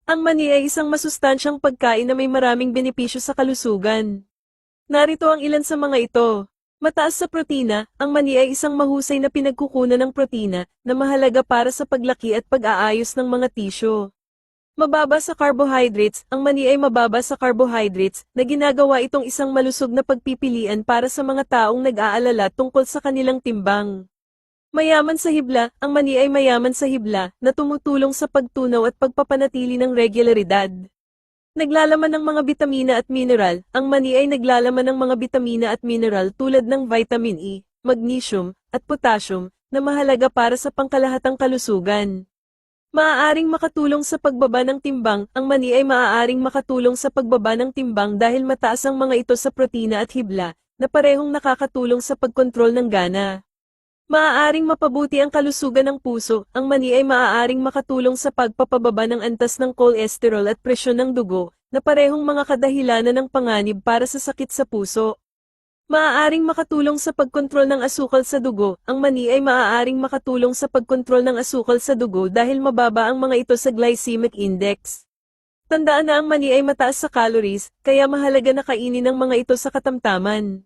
Ang mani ay isang masustansyang pagkain na may maraming benepisyo sa kalusugan. Narito ang ilan sa mga ito. Mataas sa protina, ang mani ay isang mahusay na pinagkukunan ng protina na mahalaga para sa paglaki at pag-aayos ng mga tisyo. Mababa sa carbohydrates, ang mani ay mababa sa carbohydrates na ginagawa itong isang malusog na pagpipilian para sa mga taong nag-aalala tungkol sa kanilang timbang. Mayaman sa hibla, ang mani ay mayaman sa hibla na tumutulong sa pagtunaw at pagpapanatili ng regularidad. Naglalaman ng mga bitamina at mineral, ang mani ay naglalaman ng mga bitamina at mineral tulad ng vitamin E, magnesium, at potassium, na mahalaga para sa pangkalahatang kalusugan. Maaaring makatulong sa pagbaba ng timbang, ang mani ay maaaring makatulong sa pagbaba ng timbang dahil mataas ang mga ito sa protina at hibla, na parehong nakakatulong sa pagkontrol ng gana. Maaaring mapabuti ang kalusugan ng puso, ang mani ay maaaring makatulong sa pagpapababa ng antas ng kolesterol at presyon ng dugo, na parehong mga kadahilanan ng panganib para sa sakit sa puso. Maaaring makatulong sa pagkontrol ng asukal sa dugo, ang mani ay maaaring makatulong sa pagkontrol ng asukal sa dugo dahil mababa ang mga ito sa glycemic index. Tandaan na ang mani ay mataas sa calories, kaya mahalaga na kainin ang mga ito sa katamtaman.